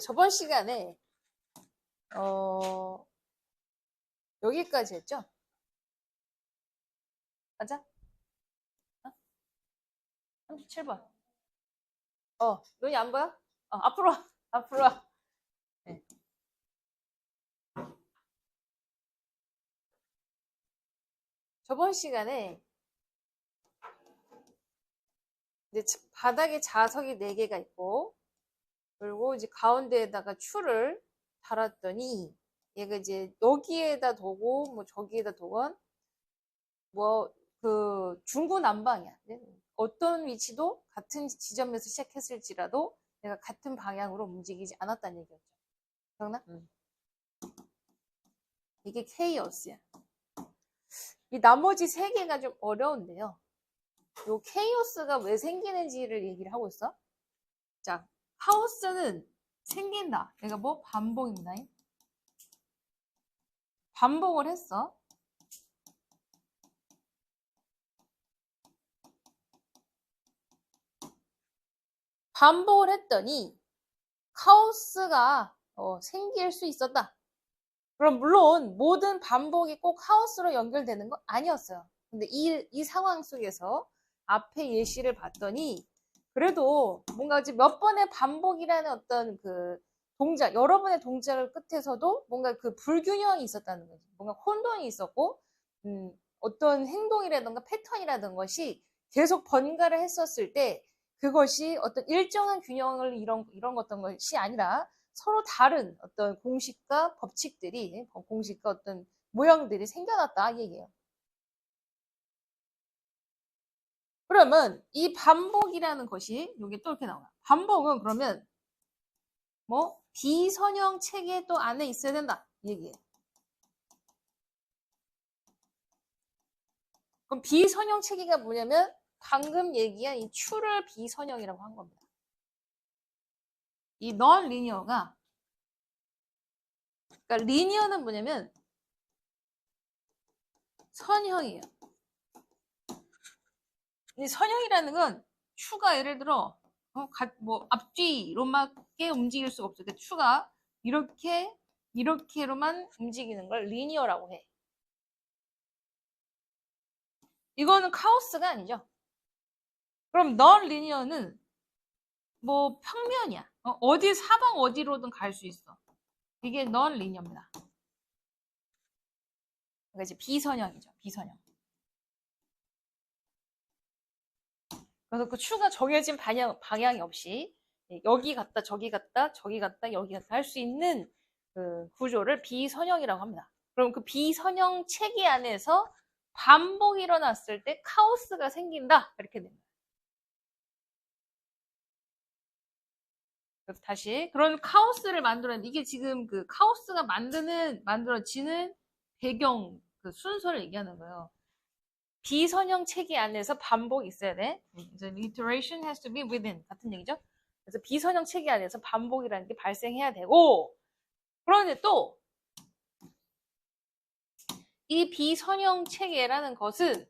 저번 시간에 여기까지 했죠? 맞아? 37번. 눈이 안 보여? 앞으로 와. 앞으로 와. 네. 저번 시간에 이제 바닥에 자석이 4개가 있고, 그리고 이제 가운데에다가 추를 달았더니, 얘가 이제 여기에다 두고, 뭐 저기에다 두건, 뭐, 중구난방이야. 어떤 위치도 같은 지점에서 시작했을지라도 내가 같은 방향으로 움직이지 않았다는 얘기였죠. 기억나? 이게 케이오스야. 이 나머지 3개가 좀 어려운데요. 요 케이오스가 왜 생기는지를 얘기를 하고 있어. 자, 카오스는 생긴다. 얘가 뭐? 반복입니다. 반복을 했어. 반복을 했더니 카오스가 생길 수 있었다. 그럼 물론 모든 반복이 꼭 카오스로 연결되는 건 아니었어요. 근데 이 상황 속에서 앞에 예시를 봤더니 그래도 뭔가 이제 몇 번의 반복이라는 어떤 그 동작, 여러 번의 동작을 끝에서도 뭔가 그 불균형이 있었다는 거지. 뭔가 혼돈이 있었고, 어떤 행동이라든가 패턴이라든 것이 계속 번갈아 했었을 때 그것이 어떤 일정한 균형을 이런 어떤 것이 아니라 서로 다른 어떤 공식과 법칙들이, 공식과 어떤 모형들이 생겨났다 이 얘기예요. 그러면 이 반복이라는 것이 여기 또 이렇게 나와요. 반복은 그러면 뭐 비선형 체계 또 안에 있어야 된다 이 얘기예요. 그럼 비선형 체계가 뭐냐면 방금 얘기한 이 추를 비선형이라고 한 겁니다. 이 넌 리니어가, 그러니까 리니어는 뭐냐면 선형이에요. 이 선형이라는 건 추가 예를 들어 뭐 앞뒤로밖에 움직일 수가 없어요. 그러니까 추가 이렇게로만 움직이는 걸 리니어라고 해. 이거는 카오스가 아니죠. 그럼 넌 리니어는 뭐 평면이야. 어디 사방 어디로든 갈 수 있어. 이게 넌 리니어입니다. 그러니까 이제 비선형이죠. 비선형. 그래서 그 추가 정해진 방향이 없이 여기 갔다 저기 갔다 저기 갔다 여기 갔다 할 수 있는 그 구조를 비선형이라고 합니다. 그럼 그 비선형 체계 안에서 반복이 일어났을 때 카오스가 생긴다 이렇게 됩니다. 그래서 다시 그런 카오스를 만들어낸 이게 지금 그 카오스가 만들어지는 배경 그 순서를 얘기하는 거예요. 비선형 체계 안에서 반복이 있어야 돼. The iteration has to be within 같은 얘기죠. 그래서 비선형 체계 안에서 반복이라는 게 발생해야 되고, 그런데 또 이 비선형 체계라는 것은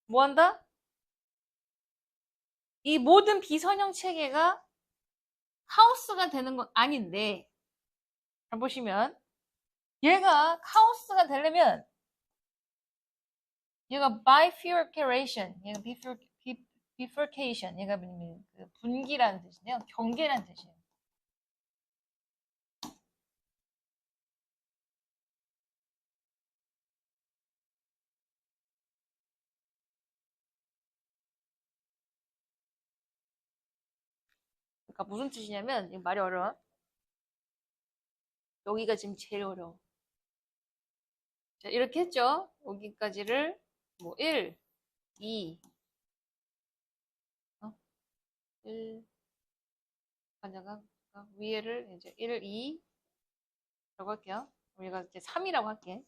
뭐 한다? 이 모든 비선형 체계가 카오스가 되는 건 아닌데, 잘 보시면 얘가 카오스가 되려면 얘가 bifurcation, 얘가 bifurcation, 얘가 분기라는 뜻인데요. 경계라는 뜻이에요. 그러니까 무슨 뜻이냐면, 말이 어려워. 여기가 지금 제일 어려워. 자, 이렇게 했죠? 여기까지를 뭐 1, 2, 1, 가자가 위에를 이제 1, 2 라고 할게요. 우리가 이제 3이라고 할게.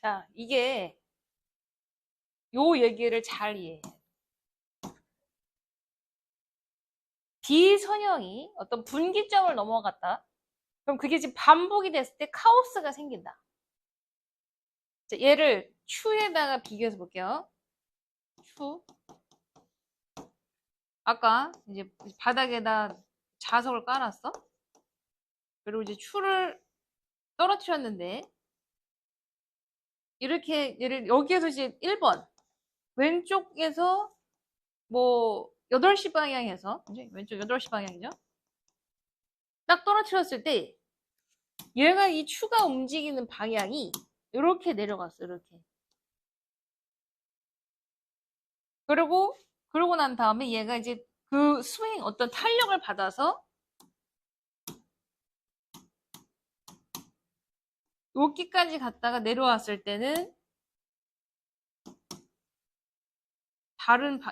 자, 이게 요 얘기를 잘 이해해. 비선형이 어떤 분기점을 넘어갔다. 그럼 그게 지금 반복이 됐을 때 카오스가 생긴다. 자, 얘를 추에다가 비교해서 볼게요. 추. 아까 이제 바닥에다 자석을 깔았어. 그리고 이제 추를 떨어뜨렸는데 이렇게 얘를 여기에서 이제 1번 왼쪽에서 뭐 8시 방향에서 이제 왼쪽 8시 방향이죠. 딱 떨어뜨렸을 때 얘가 이 추가 움직이는 방향이 이렇게 내려갔어. 이렇게. 그러고 난 다음에 얘가 이제 그 스윙 어떤 탄력을 받아서 여기까지 갔다가 내려왔을 때는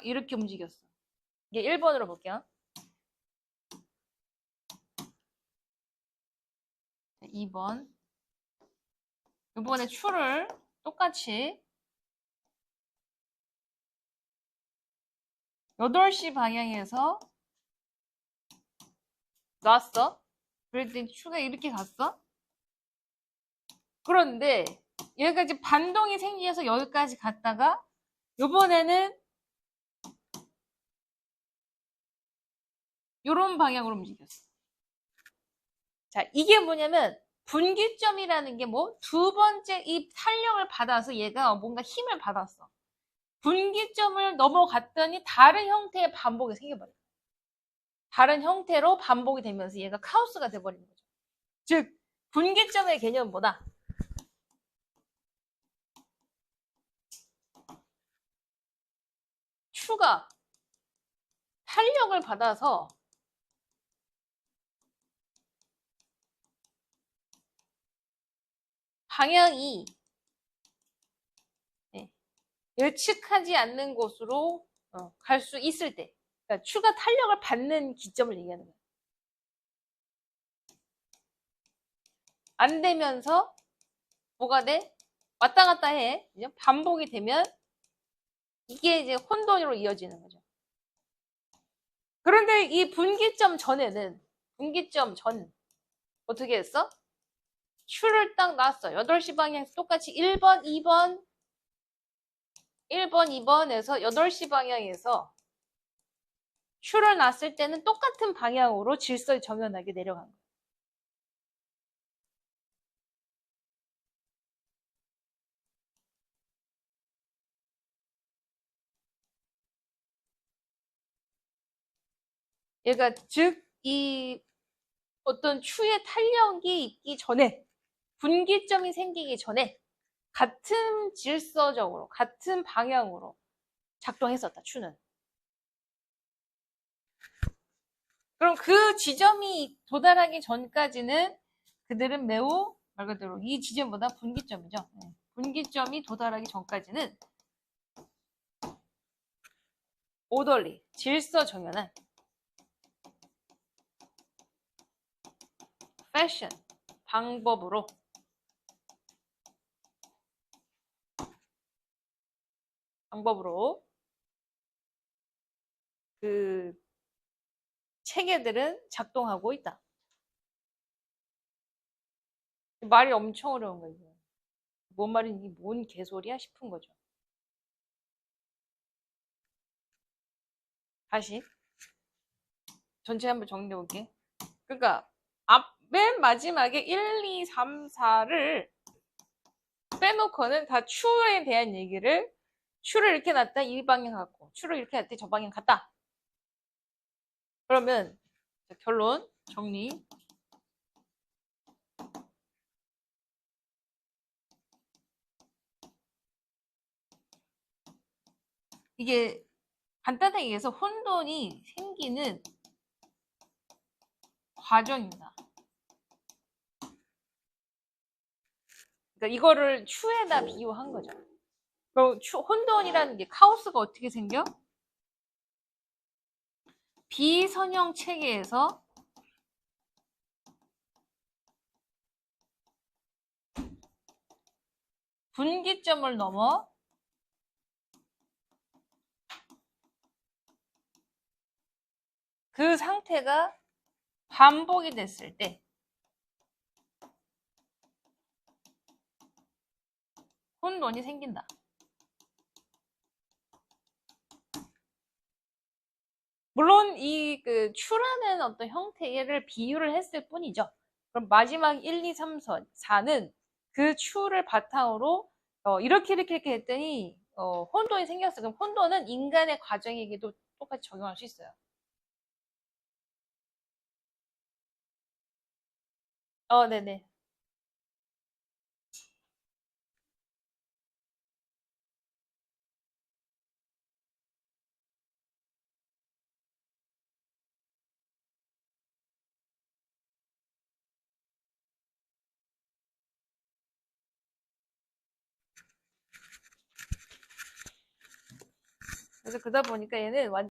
이렇게 움직였어. 이게 1번으로 볼게요. 2번. 이번에 추를 똑같이 8시 방향에서 놨어. 그랬더니 추가 이렇게 갔어. 그런데 얘가 이제 반동이 생겨서 여기까지 갔다가 이번에는 이런 방향으로 움직였어. 자, 이게 뭐냐면 분기점이라는 게 뭐 두 번째 이 탄력을 받아서 얘가 뭔가 힘을 받았어. 분기점을 넘어갔더니 다른 형태의 반복이 생겨버려. 다른 형태로 반복이 되면서 얘가 카오스가 돼버리는 거죠. 즉 분기점의 개념은 뭐다? 추가 탄력을 받아서 방향이 예측하지 않는 곳으로 갈 수 있을 때, 그러니까 추가 탄력을 받는 기점을 얘기하는 거예요. 안 되면서 뭐가 돼? 왔다 갔다 해. 반복이 되면 이게 이제 혼돈으로 이어지는 거죠. 그런데 이 분기점 전에는 분기점 전 어떻게 했어? 추를 딱 놨어. 8시 방향에서 똑같이 1번, 2번, 2번에서 8시 방향에서 추를 놨을 때는 똑같은 방향으로 질서정연하게 내려간 거예요. 얘가 즉 이 어떤 추의 탄력이 있기 전에 분기점이 생기기 전에 같은 질서적으로 같은 방향으로 작동했었다. 추는. 그럼 그 지점이 도달하기 전까지는 그들은 매우 말 그대로 이 지점보다 분기점이죠. 분기점이 도달하기 전까지는 오더리 질서정연한 패션 방법으로 그 체계들은 작동하고 있다. 말이 엄청 어려운 거예요. 뭔 말인지 뭔 개소리야 싶은 거죠. 다시 전체 한번 정리해 볼게. 그러니까 맨 마지막에 1, 2, 3, 4를 빼놓고는 다 추에 대한 얘기를 추를 이렇게 놨다 이 방향 갔고 추를 이렇게 놨다 저 방향 갔다. 그러면 결론 정리. 이게 간단하게 얘기해서 혼돈이 생기는 과정입니다. 그러니까 이거를 추에다 비유한 거죠. 그럼 혼돈이라는 게 카오스가 어떻게 생겨? 비선형 체계에서 분기점을 넘어 그 상태가 반복이 됐을 때 혼돈이 생긴다. 물론 이 추라는 어떤 형태를 비유를 했을 뿐이죠. 그럼 마지막 1, 2, 3, 4는 그 추를 바탕으로 이렇게 했더니 혼돈이 생겼어요. 그럼 혼돈은 인간의 과정에게도 똑같이 적용할 수 있어요. 네네. 그래서 그러다 보니까 얘는 완전